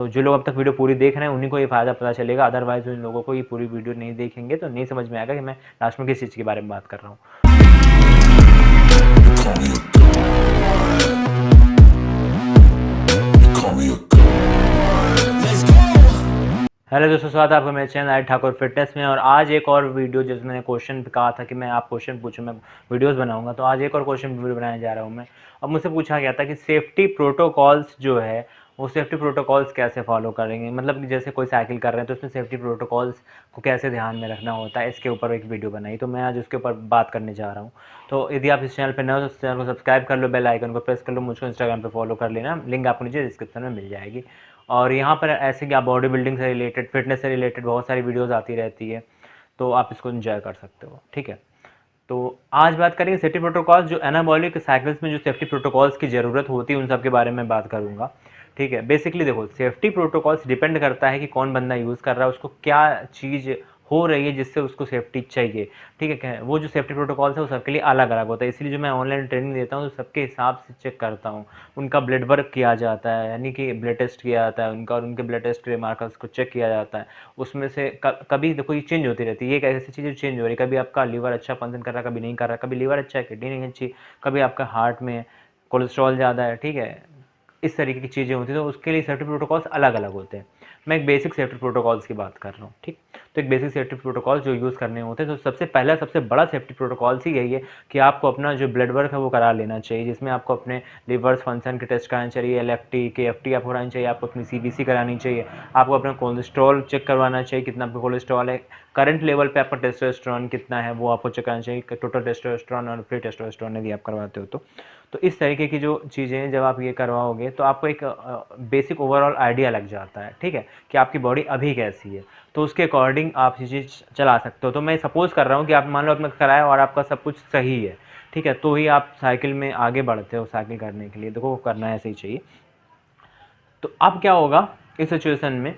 तो जो लोग अब तक वीडियो पूरी देख रहे हैं उन्हीं को ये फ़ायदा पता चलेगा, अदरवाइज़ उन लोगों को ये पूरी वीडियो नहीं देखेंगे तो नहीं समझ में आएगा कि मैं लास्ट में किस चीज़ के बारे में बात कर रहा हूँ। हेलो दोस्तों, स्वागत है आपका मेरे चैनल आई ठाकुर फिटनेस में। और आज एक और वीडियो, जैसे मैंने क्वेश्चन कहा था कि मैं आप क्वेश्चन पूछूं, मैं वीडियोस बनाऊंगा, तो आज एक और क्वेश्चन वीडियो बनाने जा रहा हूं मैं। अब मुझसे पूछा गया था कि सेफ्टी प्रोटोकॉल्स जो है वो सेफ्टी प्रोटोकॉल्स कैसे फॉलो करेंगे, मतलब कि जैसे कोई साइकिल कर रहे हैं तो उसमें सेफ्टी प्रोटोकॉल्स को कैसे ध्यान में रखना होता है, इसके ऊपर एक वीडियो बनाई, तो मैं आज उसके ऊपर बात करने जा रहा हूँ। तो यदि आप इस चैनल पर नए हो तो इस चैनल को सब्सक्राइब कर लो, बेल आइकन को प्रेस कर लो, मुझको इंस्टाग्राम पर फॉलो कर लेना, लिंक आपको नीचे डिस्क्रिप्शन में मिल जाएगी। और यहाँ पर ऐसे कि आप बॉडी बिल्डिंग से रिलेटेड, फिटनेस से रिलेटेड बहुत सारी वीडियोस आती रहती है, तो आप इसको एंजॉय कर सकते हो। ठीक है, तो आज बात करेंगे सेफ्टी प्रोटोकॉल्स, जो एनाबॉलिक साइकिल्स में जो सेफ्टी प्रोटोकॉल्स की ज़रूरत होती है उन सब के बारे में बात करूंगा। ठीक है, बेसिकली देखो, सेफ्टी प्रोटोकॉल्स डिपेंड करता है कि कौन बंदा यूज़ कर रहा है, उसको क्या चीज़ हो रही है जिससे उसको सेफ्टी चाहिए। ठीक है, वो जो सेफ्टी प्रोटोकॉल्स है वो सबके लिए अलग अलग होता है, इसलिए जो मैं ऑनलाइन ट्रेनिंग देता हूँ तो सबके हिसाब से चेक करता हूँ। उनका ब्लड वर्क किया जाता है, यानी कि ब्लड टेस्ट किया जाता है उनका, और उनके ब्लड टेस्ट के मार्कर्स को चेक किया जाता है। उसमें से कभी देखो ये चेंज होती रहती है, ये एक ऐसी चीज़ चेंज हो रही है, कभी आपका लीवर अच्छा फंक्शन कर रहा है, कभी नहीं कर रहा, कभी लीवर अच्छा है, किडनी नहीं अच्छी, कभी आपका हार्ट में कोलेस्ट्रॉल ज़्यादा है। ठीक है, इस तरीके की चीज़ें होती हैं, तो उसके लिए सेफ्टी प्रोटोकॉल्स अलग अलग होते हैं। मैं एक बेसिक सेफ्टी प्रोटोकॉल्स की बात कर रहा हूँ। ठीक, तो एक बेसिक सेफ्टी प्रोटोकॉल जो यूज़ करने होते हैं, तो सबसे पहला सबसे बड़ा सेफ्टी प्रोटोकॉल्स ही यही है कि आपको अपना जो ब्लड वर्क है वो करा लेना चाहिए, जिसमें आपको अपने लिवर्स फंक्शन के टेस्ट कराने चाहिए, एलएफटी केएफटी आपको करानी चाहिए, आपको अपनी सीबीसी करानी चाहिए, आपको अपना कोलेस्ट्रॉल चेक करवाना चाहिए, कितना आपका कोलेस्ट्रॉल है, करंट लेवल पे आपका टेस्टोस्टेरोन कितना है वो आपको चेक करना चाहिए, टोटल टेस्टोस्टेरोन और फ्री टेस्टोस्टेरोन यदि आप करवाते हो तो इस तरीके की जो चीज़ें जब आप ये करवाओगे तो आपको एक बेसिक ओवरऑल आइडिया लग जाता है। ठीक है, कि आपकी बॉडी अभी कैसी है, तो उसके अकॉर्डिंग आप ये चीज़ चला सकते हो। तो मैं सपोज़ कर रहा हूँ कि आप मान लो आपने कराया और आपका सब कुछ सही है, ठीक है, तो ही आप साइकिल में आगे बढ़ते हो साइकिल करने के लिए, देखो करना ऐसे ही चाहिए। तो अब क्या होगा इस सिचुएशन में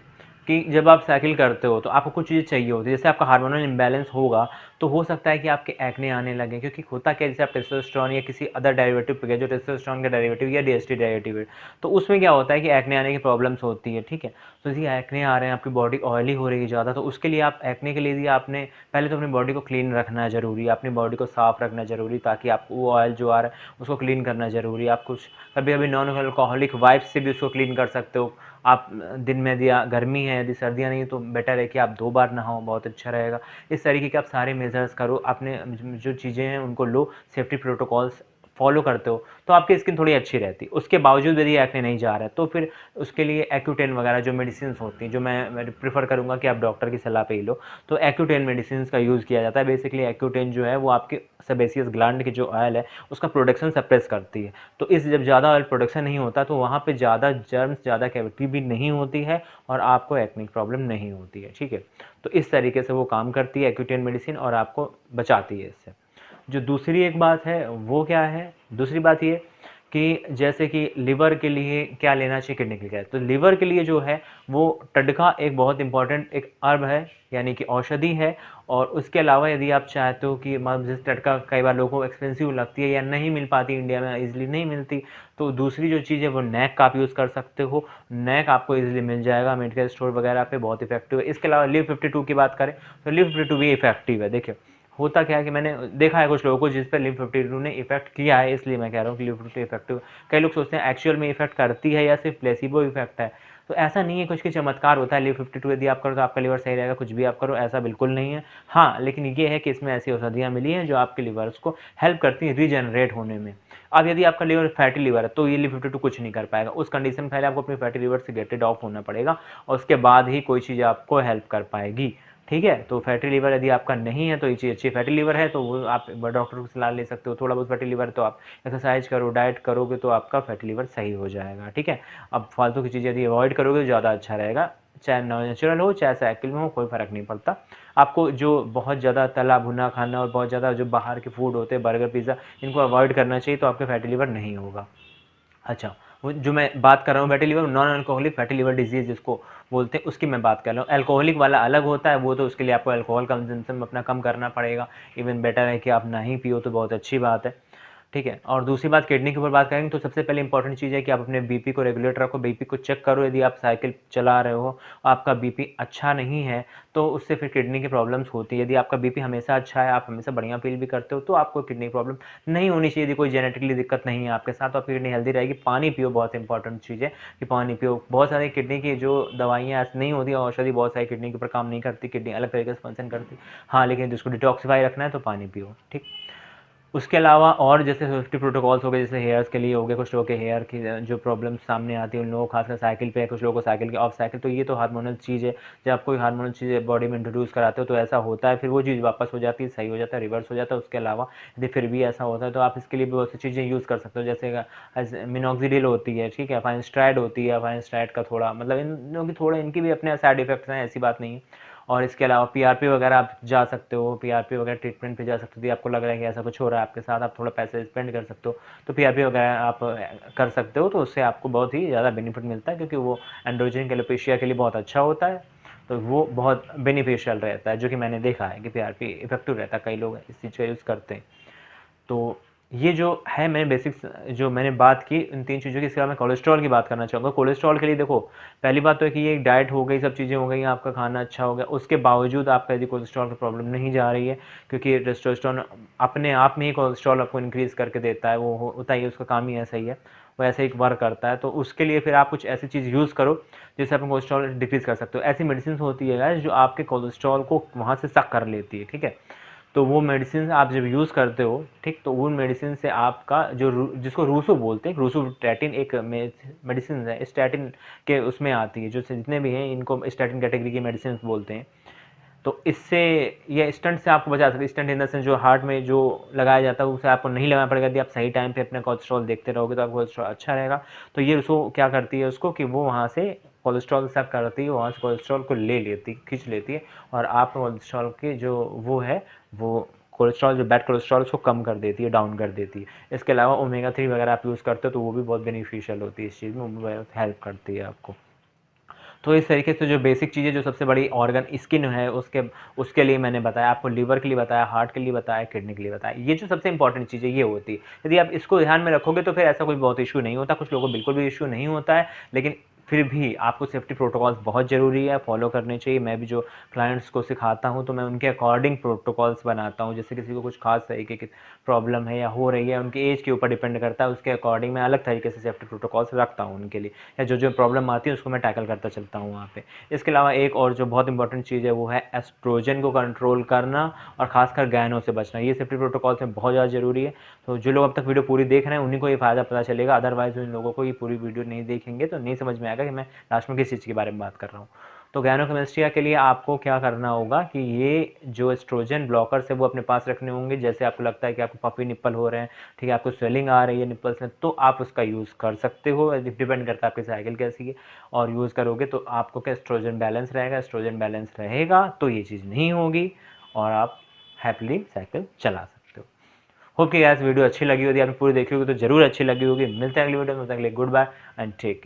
कि जब आप साइकिल करते हो तो आपको कुछ चीज़ें चाहिए होती है, जैसे आपका हार्मोनल इम्बैलेंस होगा तो हो सकता है कि आपके एक्ने आने लगे, क्योंकि होता क्या है, जैसे आप टेस्टोस्टेरोन या किसी अदर डेरिवेटिव पे गए जो टेस्टोस्टेरोन का डेरिवेटिव या डीएसटी डेरिवेटिव है, तो उसमें क्या होता है कि एक्ने आने की प्रॉब्लम्स होती है। ठीक है, तो यदि एक्ने आ रहे हैं, आपकी बॉडी ऑयली हो रही है ज़्यादा, तो उसके लिए आप एक्ने के लिए भी आपने पहले तो अपनी बॉडी को क्लीन रखना ज़रूरी है, अपनी बॉडी को साफ़ रखना ज़रूरी, ताकि आपको वो ऑयल जो आ रहा है उसको क्लीन करना ज़रूरी है। आप कुछ कभी कभी नॉन अल्कोहलिक वाइप्स से भी उसको क्लीन कर सकते हो। आप दिन में यदि गर्मी है, यदि सर्दियाँ नहीं, तो बेटर है कि आप 2 बार नहाओ, बहुत अच्छा रहेगा। इस तरीके के आप सारे मेजर्स करो, अपने जो चीज़ें हैं उनको लो, सेफ्टी प्रोटोकॉल्स फॉलो करते हो तो आपकी स्किन थोड़ी अच्छी रहती है। उसके बावजूद यदि एक्ने नहीं जा रहा है तो फिर उसके लिए एक्यूटेन वगैरह जो मेडिसिन होती हैं, जो मैं प्रेफर करूँगा कि आप डॉक्टर की सलाह पे ही लो, तो एक्यूटेन मेडिसिन का यूज़ किया जाता है। बेसिकली एक्यूटेन जो है वो आपके सेबेसियस ग्लैंड की जो ऑयल है उसका प्रोडक्शन सप्रेस करती है। तो इस जब ज़्यादा ऑयल प्रोडक्शन नहीं होता तो वहाँ पे ज़्यादा जर्म्स, ज़्यादा कैविटी भी नहीं होती है और आपको एक्ने की प्रॉब्लम नहीं होती है। ठीक है, तो इस तरीके से वो काम करती है एक्यूटेन मेडिसिन और आपको बचाती है इससे। जो दूसरी एक बात है वो क्या है, दूसरी बात ये कि जैसे कि लिवर के लिए क्या लेना चाहिए, किडनी के लिए क्या है। तो लिवर के लिए जो है वो टडका एक बहुत इंपॉर्टेंट एक अर्ब है, यानी कि औषधि है। और उसके अलावा यदि आप चाहते हो कि मतलब जैसे टटका कई बार लोगों को एक्सपेंसिव लगती है या नहीं मिल पाती, इंडिया में इजीली नहीं मिलती, तो दूसरी जो चीज़ है वो नैक का आप यूज़ कर सकते हो। नैक आपको इजीली मिल जाएगा मेडिकल स्टोर वगैरह पे, बहुत इफेक्टिव है। इसके अलावा लिव 52 की बात करें तो लिव 52 भी इफेक्टिव है। देखिए होता क्या है कि मैंने देखा है कुछ लोगों को जिस पर लिव 52 ने इफेक्ट किया है, इसलिए मैं कह रहा हूँ कि लिव 52 इफेक्टिव। कई लोग सोचते हैं एक्चुअल में इफेक्ट करती है या सिर्फ प्लेसिबो इफेक्ट है, तो ऐसा नहीं है, कुछ की चमत्कार होता है। लिव 52 यदि आप करो तो आपका लिवर सही रहेगा, कुछ भी आप करो ऐसा बिल्कुल नहीं है। हाँ, लेकिन ये है कि इसमें ऐसी औषधियाँ मिली हैं जो आपके लिवर्स को हेल्प करती हैं रीजनरेट होने में। अब यदि आपका लिवर फैटी लिवर है तो ये लिव 52 कुछ नहीं कर पाएगा, उस कंडीशन में पहले आपको अपनी फैटी लिवर से गेट इट ऑफ होना पड़ेगा और उसके बाद ही कोई चीज़ आपको हेल्प कर पाएगी। ठीक है, तो फैटी लिवर यदि आपका नहीं है तो ये चीज़ अच्छी, फैटी लिवर है तो वो आप डॉक्टर की सलाह ले सकते हो। थोड़ा बहुत फैटी लिवर है तो आप एक्सरसाइज करो, डाइट करोगे तो आपका फैटी लिवर सही हो जाएगा। ठीक है, अब फालतू की चीज़ें यदि अवॉइड करोगे तो ज़्यादा अच्छा रहेगा, चाहे नेचुरल हो चाहे साइकिल में हो, कोई फ़र्क नहीं पड़ता। आपको जो बहुत ज़्यादा तला भुना खाना और बहुत ज़्यादा जो बाहर के फूड होते हैं, बर्गर पिज़्ज़ा, इनको अवॉइड करना चाहिए, तो आपका फैटी लिवर नहीं होगा। अच्छा, वो जो मैं बात कर रहा हूँ fatty liver, non alcoholic fatty liver disease जिसको बोलते हैं, उसकी मैं बात कर रहा हूँ। अल्कोहलिक वाला अलग होता है, वो तो उसके लिए आपको अल्कोहल कंजम्पशन अपना कम करना पड़ेगा। इवन बेटर है कि आप ना ही पियो तो बहुत अच्छी बात है। ठीक है। और दूसरी बात किडनी के ऊपर बात करेंगे तो सबसे पहले इंपॉर्टेंट चीज़ है कि आप अपने बीपी को रेगुलेट रखो, बीपी को चेक करो। यदि आप साइकिल चला रहे हो, आपका बीपी अच्छा नहीं है, तो उससे फिर किडनी की प्रॉब्लम्स होती है। यदि आपका बीपी हमेशा अच्छा है, आप हमेशा बढ़िया फ़ील भी करते हो, तो आपको किडनी की प्रॉब्लम नहीं होनी चाहिए। यदि कोई जेनेटिकली दिक्कत नहीं है आपके साथ, तो आपकी किडनी हेल्दी रहेगी। पानी पियो, बहुत इंपॉर्टेंट चीज़ है कि पानी पियो। बहुत सारी किडनी की जो दवाइयाँ ऐसी नहीं होती, औषधि बहुत सारी किडनी के ऊपर काम नहीं करती, किडनी अलग तरीके से फंक्शन करती। हाँ, लेकिन जिसको डिटॉक्सिफाई रखना है तो पानी पियो, ठीक। उसके अलावा और जैसे सेफ्टी प्रोटोकॉल्स हो गए, जैसे हेयर्स के लिए हो गए, कुछ लोगों के हेयर की जो प्रॉब्लम सामने आती है उन लोगों को, खासकर साइकिल पे, कुछ लोगों को साइकिल के ऑफ साइकिल, तो ये तो हार्मोनल चीज़ है। जब आप कोई हार्मोनल चीज़ बॉडी में इंट्रोड्यूस कराते हो तो ऐसा होता है, फिर वो चीज़ वापस हो जाती है, सही हो जाता है, रिवर्स हो जाता है। उसके अलावा यदि फिर भी ऐसा होता है तो आप इसके लिए भी बहुत सी चीज़ें यूज़ कर सकते हो, जैसे मिनॉक्सिडिल होती है, ठीक है, फाइनस्ट्राइड होती है। फाइनस्ट्राइड का थोड़ा मतलब इन लोगों की थोड़े इनकी भी अपने साइड इफेक्ट्स हैं, ऐसी बात नहीं है। और इसके अलावा पीआरपी वगैरह आप जा सकते हो, पीआरपी वगैरह ट्रीटमेंट पे जा सकते हो। यदि आपको लग रहा है कि ऐसा कुछ हो रहा है आपके साथ, आप थोड़ा पैसे स्पेंड कर सकते हो, तो पीआरपी वगैरह आप कर सकते हो, तो उससे आपको बहुत ही ज़्यादा बेनिफिट मिलता है, क्योंकि वो एंड्रोजन एलोपेशिया के लिए बहुत अच्छा होता है। तो वो बहुत बेनिफिशियल रहता है, जो कि मैंने देखा है कि पीआरपी इफेक्टिव रहता है, कई लोग इस चीज़ का यूज़ करते हैं। तो ये जो है, मैंने बेसिक्स जो मैंने बात की इन 3 चीज़ों की। इसके अलावा मैं कोलेस्ट्रॉल की बात करना चाहूँगा। कोलेस्ट्रॉल के लिए देखो, पहली बात तो है कि ये एक डाइट हो गई, सब चीज़ें हो गई, आपका खाना अच्छा हो गया। उसके बावजूद आपका यदि कोलेस्ट्रॉल की प्रॉब्लम नहीं जा रही है, क्योंकि टेस्टोस्टेरोन अपने आप में ही कोलेस्ट्रॉल आपको इंक्रीज़ करके देता है, वो होता ही है, उसका काम ही ऐसा ही है, वो ऐसे ही वर्क करता है। तो उसके लिए फिर आप कुछ ऐसी चीज़ यूज़ करो जिससे आप कोलेस्ट्रॉल डिक्रीज़ कर सकते हो। ऐसी मेडिसिन होती है गाइस जो आपके कोलेस्ट्रॉल को वहाँ से सक कर लेती है, ठीक है। तो वो मेडिसिन आप जब यूज़ करते हो, ठीक, तो उन मेडिसिन से आपका जो जिसको रूसो बोलते हैं, रूसोस्टैटिन एक मेडिसिन है, स्टैटिन के उसमें आती है, जो जितने भी हैं इनको स्टैटिन कैटेगरी की मेडिसिन बोलते हैं। तो इससे ये स्टंट से आपको बचा सकते, स्टंट इन द सेंस जो हार्ट में जो लगाया जाता है उसे आपको नहीं लगाना पड़ेगा। यदि आप सही टाइम पे अपना कोलेस्ट्रॉल देखते रहोगे तो आपका कोलेस्ट्रॉल अच्छा रहेगा। तो ये उसको क्या करती है उसको कि वो वहाँ से कोलेस्ट्रॉल सब करती है, वहाँ से कोलेस्ट्रॉल को ले लेती, खींच लेती है, और आप कोलेस्ट्रॉल की जो वो है, वो कोलेस्ट्रॉल जो बैड कोलेस्ट्रॉल उसको कम कर देती है, डाउन कर देती है। इसके अलावा ओमेगा 3 वगैरह आप यूज़ करते हो तो वो भी बहुत बेनिफिशियल होती है इस चीज़ में, वो बहुत हेल्प करती है आपको। तो इस तरीके से जो बेसिक चीज़ें, जो सबसे बड़ी ऑर्गन स्किन है, उसके उसके लिए मैंने बताया आपको, लिवर के लिए बताया, हार्ट के लिए बताया, किडनी के लिए बताया। ये जो सबसे इंपॉर्टेंट चीज़ें ये होती है, यदि आप इसको ध्यान में रखोगे तो फिर ऐसा कोई बहुत इशू नहीं होता। कुछ लोगों को बिल्कुल भी इशू नहीं होता है, लेकिन फिर भी आपको सेफ्टी प्रोटोकॉल्स बहुत ज़रूरी है, फॉलो करने चाहिए। मैं भी जो क्लाइंट्स को सिखाता हूँ तो मैं उनके अकॉर्डिंग प्रोटोकॉल्स बनाता हूँ। जैसे किसी को कुछ खास तरीके की प्रॉब्लम है या हो रही है, उनकी एज के ऊपर डिपेंड करता है, उसके अकॉर्डिंग मैं अलग तरीके से सेफ्टी प्रोटोकॉल्स रखता हूँ उनके लिए, या जो जो प्रॉब्लम आती है उसको मैं टैकल करता चलता हूँ वहाँ पे। इसके अलावा एक और जो बहुत इंपॉर्टेंट चीज़ है वो है एस्ट्रोजन को कंट्रोल करना, और खासकर गैनों से बचना। ये सेफ्टी प्रोटोकॉल्स में बहुत ज़्यादा ज़रूरी है। तो जो लोग अब तक वीडियो पूरी देख रहे हैं उन्हीं को ये फ़ायदा पता चलेगा, अदरवाइज़ उन लोगों को ये पूरी वीडियो नहीं देखेंगे तो नहीं समझ में आएगा कि मैं लास्ट में किस चीज़ के बारे में बात कर रहा हूँ। तो गैनोकेमिस्ट्रिया के लिए आपको क्या करना होगा कि ये जो एस्ट्रोजन ब्लॉकर्स है वो अपने पास रखने होंगे। जैसे आपको लगता है कि आपको पफी निप्पल हो रहे हैं, ठीक है, आपको स्वेलिंग आ रही है निप्पल्स में, तो आप उसका यूज़ कर सकते हो। डिपेंड करता है आपकी साइकिल कैसी है, और यूज़ करोगे तो आपको क्या एस्ट्रोजन बैलेंस रहेगा। एस्ट्रोजन बैलेंस रहेगा तो ये चीज़ नहीं होगी, और आप हैप्पीली साइकिल चला सकते हो। होप कि गाइस वीडियो अच्छी लगी होगी, आपने पूरी देखी होगी तो ज़रूर अच्छी लगी होगी। मिलते हैं अगली वीडियो में, तब तक के लिए गुड बाय एंड टेक।